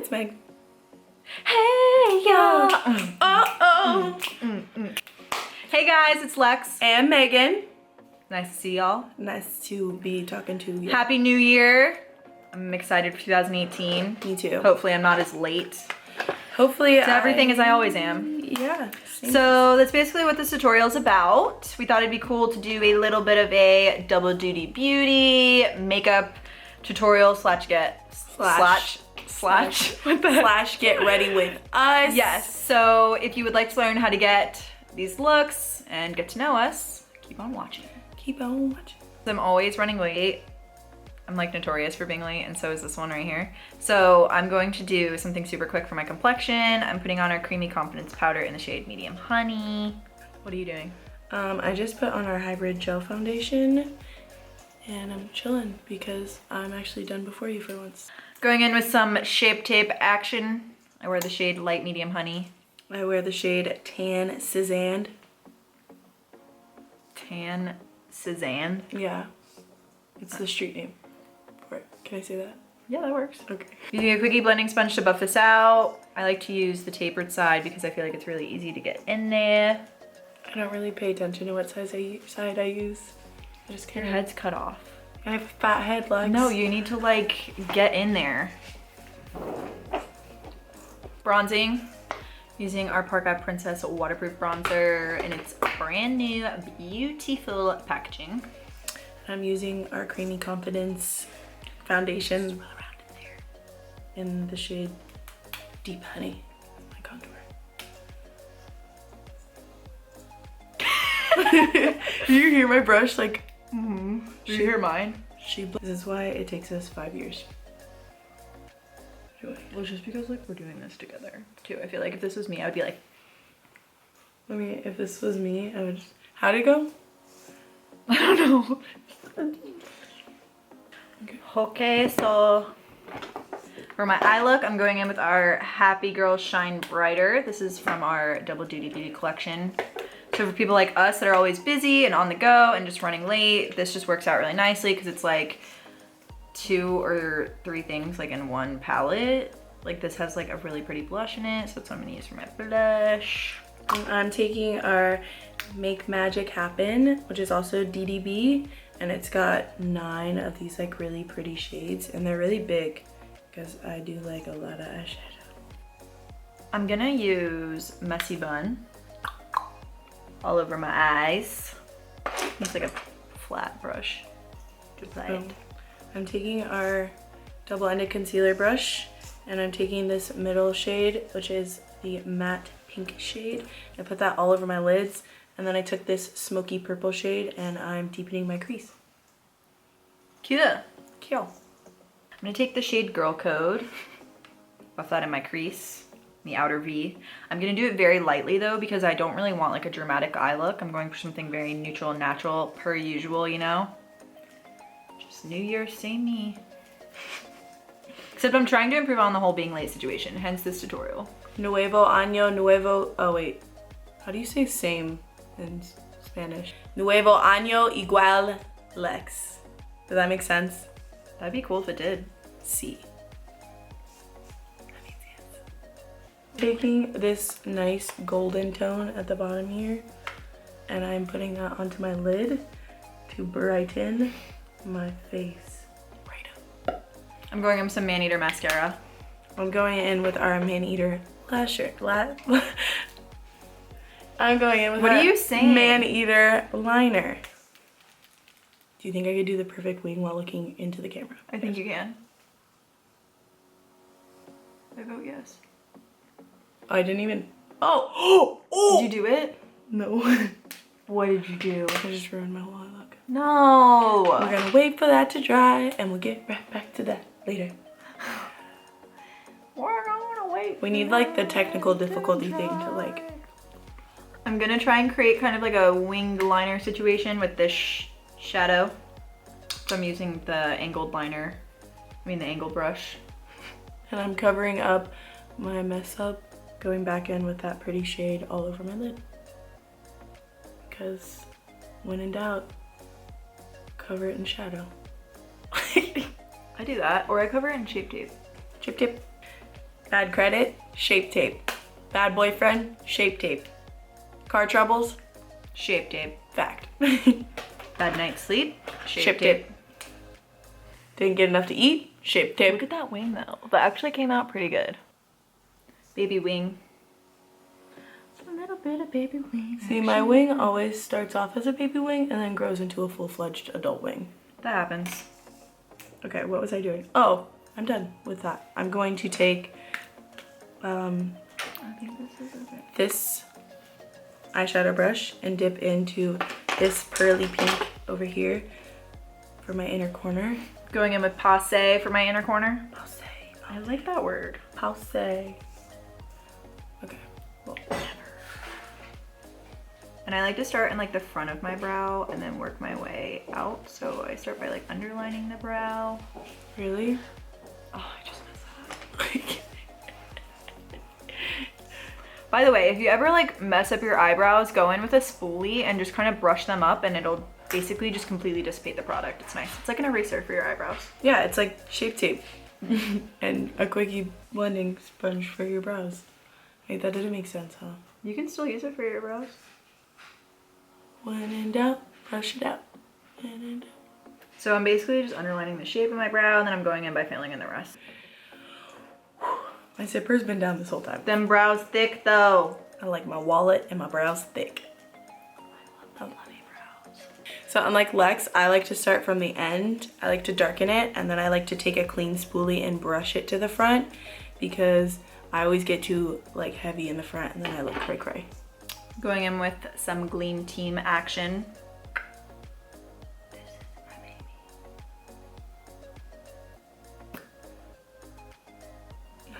it's Meg. Hey y'all. Hey guys, it's Lex And Megan. Nice to see y'all. Nice to be talking to you. Happy New Year. I'm excited for 2018. Me too. Hopefully I'm not as late Hopefully to everything as I always am. Yeah. So that's basically what this tutorial is about. We thought it'd be cool to do a little bit of a double duty beauty makeup tutorial slash get ready with us. Yes, so if you would like to learn how to get these looks and get to know us, keep on watching. Keep on watching. I'm always running late. I'm like notorious for being late, and so is this one right here. So I'm going to do something super quick for my complexion. I'm putting on our Creamy Confidence powder in the shade Medium Honey. What are you doing? I just put on our Hybrid Gel Foundation and I'm chilling because I'm actually done before you for once. Going in with some Shape Tape Action. I wear the shade Light Medium Honey. I wear the shade Tan Cezanne. Tan Cezanne? Yeah. It's the street name for it. Can I say that? Yeah, that works. Okay. Using a quickie blending sponge to buff this out. I like to use the tapered side because I feel like it's really easy to get in there. I don't really pay attention to what side I use. I just Your can't. head's cut off. I have a fat head, Lex. No, you need to like get in there. Bronzing. Using our Parka Princess waterproof bronzer in its brand new beautiful packaging. I'm using our Creamy Confidence foundation in the shade Deep Honey, my contour. You hear my brush like, Do you hear mine? This is why it takes us 5 years. Well, just because like we're doing this together too. I feel like if this was me, I would be like, I mean, if this was me, I would. How'd it go? I don't know. Okay, so for my eye look, I'm going in with our Happy Girl Shine Brighter. This is from our Double Duty Beauty collection. So for people like us that are always busy and on the go and just running late, this just works out really nicely because it's like 2 or 3 things like in one palette. Like this has like a really pretty blush in it, so that's what I'm gonna use for my blush. I'm taking our Make Magic Happen, which is also DDB, and it's got 9 of these like really pretty shades, and they're really big because I do like a lot of eyeshadow. I'm gonna use Messy Bun all over my eyes. It's like a flat brush. Just like. I'm taking our double-ended concealer brush, and I'm taking this middle shade, which is the matte pink shade. I put that all over my lids, and then I took this smoky purple shade and I'm deepening my crease. Cute. Cute. I'm gonna take the shade Girl Code, buff that in my crease, the outer V. I'm gonna do it very lightly though because I don't really want like a dramatic eye look. I'm going for something very neutral and natural per usual, you know? Just New Year, same me. Except I'm trying to improve on the whole being late situation, hence this tutorial. Nuevo año, nuevo, oh wait. How do you say same in Spanish? Nuevo año igual Lex. Does that make sense? That'd be cool if it did. Sí. That makes sense. Taking this nice golden tone at the bottom here, and I'm putting that onto my lid to brighten my face. Right up. I'm going in with some Man-Eater mascara. I'm going in with our Man-Eater lasher. I'm going in with What our are you saying? Man-Eater liner. Do you think I could do the perfect wing while looking into the camera? I think you can. I vote yes. I didn't even. Oh! Did you do it? No. What did you do? I just ruined my whole eye look. No! We're gonna wait for that to dry and we'll get right back to that later. We're gonna wait. We need like the technical difficulty thing to like. I'm gonna try and create kind of like a winged liner situation with this shadow. So I'm using the angled liner, the angled brush. And I'm covering up my mess up, going back in with that pretty shade all over my lid. Because when in doubt, cover it in shadow. I do that, or I cover it in Shape Tape. Chip tip. Bad credit, Shape Tape. Bad boyfriend, Shape Tape. Car troubles, Shape tape. fact. Bad night's sleep. Shape Tape. Didn't get enough to eat, Shape Tape. Look at that wing though. That actually came out pretty good. Baby wing. A little bit of baby wing. See, my wing always starts off as a baby wing and then grows into a full-fledged adult wing. That happens. Okay, what was I doing? Oh, I'm done with that. I'm going to take I think this is okay. this eyeshadow brush and dip into this pearly pink over here for my inner corner. Going in with passe for my inner corner. Passe. I like that word. Passe. Okay. Well, And I like to start in like the front of my brow and then work my way out. So I start by like underlining the brow. really? Oh, I just messed that up. By the way, if you ever like mess up your eyebrows, go in with a spoolie and just kind of brush them up and it'll basically just completely dissipate the product. It's nice. It's like an eraser for your eyebrows. Yeah, it's like Shape Tape and a quickie blending sponge for your brows. Wait, that didn't make sense, huh? You can still use it for your brows. When in doubt, brush it out. When in doubt. So I'm basically just underlining the shape of my brow and then I'm going in by filling in the rest. My zipper's been down this whole time. Them brows thick though. I like my wallet and my brows thick. I love fluffy brows. So unlike Lex, I like to start from the end. I like to darken it and then I like to take a clean spoolie and brush it to the front because I always get too like heavy in the front and then I look cray cray. Going in with some Gleam Team action.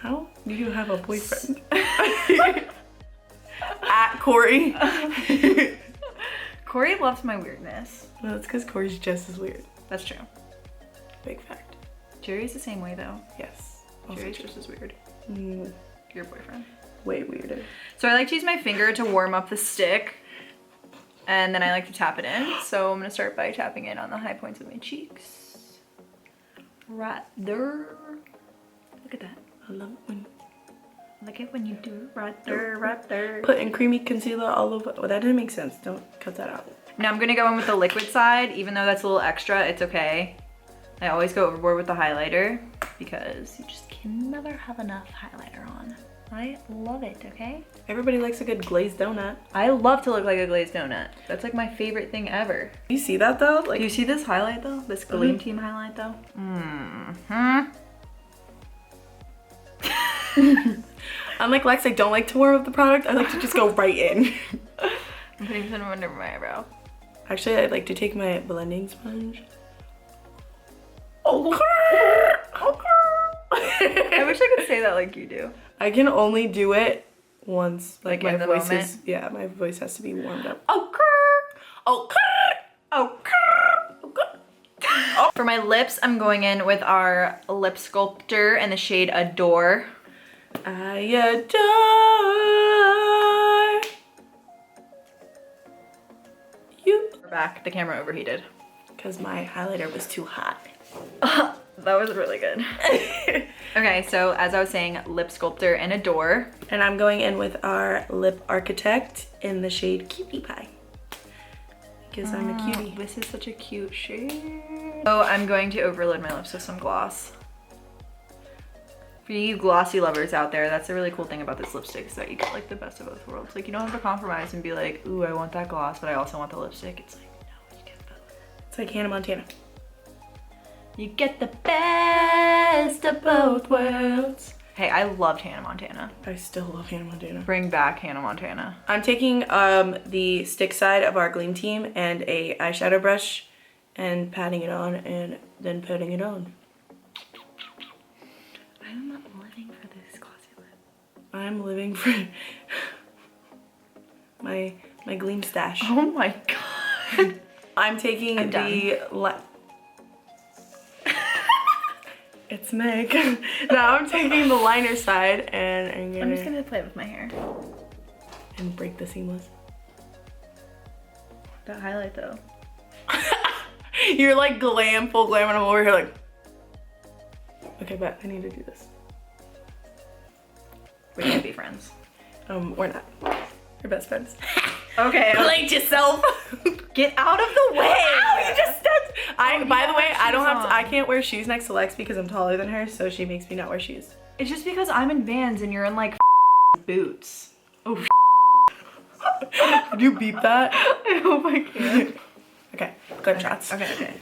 How do you have a boyfriend? At Corey. Corey loves my weirdness. No, that's because Corey's just as weird. That's true. Big fact. Jerry's the same way though. Yes. Also Jerry's true. just as weird. Mm, Your boyfriend. way weirder. So I like to use my finger to warm up the stick and then I like to tap it in. So I'm gonna start by tapping it on the high points of my cheeks. Right there. Look at that. I love it when Look at when you do it right there, right there. putting creamy concealer all over. Oh, that didn't make sense. Don't cut that out. Now I'm gonna go in with the liquid side, even though that's a little extra, it's okay. I always go overboard with the highlighter because you just can never have enough highlighter on. I love it, okay? Everybody likes a good glazed donut. I love to look like a glazed donut. That's like my favorite thing ever. You see that though? Do Like, you see this highlight though? This Gleam Team highlight though? Mm-hmm. unlike Lex, I don't like to warm up the product. I like to just go right in. I'm putting some under my eyebrow. Actually, I'd like to take my blending sponge. Oh, I wish I could say that like you do. I can only do it once. Like my in the voice moment? is, yeah, my voice has to be warmed up. Oh, Oh, For my lips, I'm going in with our lip sculptor in the shade Adore. I adore you. We're back. The camera overheated. Because my highlighter was too hot. That was really good. Okay, so as I was saying, lip sculptor and Adore. And I'm going in with our lip architect in the shade Cutie Pie. Because I'm a cutie. This is such a cute shade. So I'm going to overload my lips with some gloss. For you glossy lovers out there, that's the really cool thing about this lipstick is that you get like the best of both worlds. Like you don't have to compromise and be like, ooh, I want that gloss, but I also want the lipstick. It's like, no, you get both. It's like Hannah Montana. You get the best of both worlds. Hey, I loved Hannah Montana. I still love Hannah Montana. Bring back Hannah Montana. I'm taking the stick side of our Gleam Team and a eyeshadow brush and patting it on and then patting it on. I'm not living for this glossy lip. I'm living for my Gleam stash. Oh my god. I'm taking I'm It's Meg. Now I'm taking the liner side and I'm just gonna play with my hair. and break the seamless. That highlight though. You're like glam, full glam, and I'm over here like, okay, but I need to do this. We can't be friends. We're not. We're best friends. Okay. Relate yourself. Get out of the way. Ow, you just stepped. By the way, I don't have to, on. I can't wear shoes next to Lex because I'm taller than her, so she makes me not wear shoes. It's just because I'm in Vans and you're in like boots. Oh. Did you beep that? I hope I can. Okay, glare shots. Okay.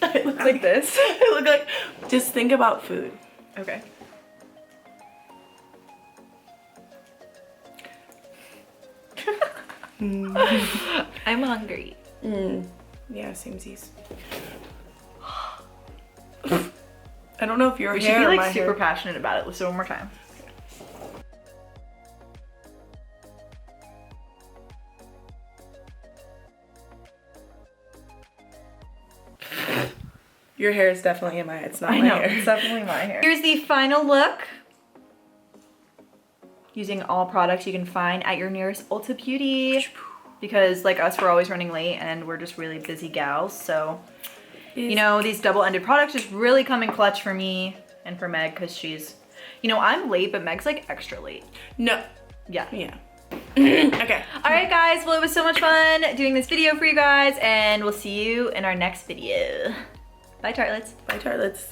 I look like this. I look like, just think about food. Okay. I'm hungry. Yeah, samesies. I don't know if your We should hair be or like my super hair. passionate about it. Let's do it one more time. Your hair is definitely in my hair. It's not I my know, hair. it's definitely my hair. Here's the final look. Using all products you can find at your nearest Ulta Beauty. Because like us, we're always running late and we're just really busy gals. So, you know, these double-ended products just really come in clutch for me and for Meg because she's, you know, I'm late, but Meg's like extra late. No. Yeah. Yeah. Okay. All right, guys. Well, it was so much fun doing this video for you guys and we'll see you in our next video. Bye, tartlets. Bye, tartlets.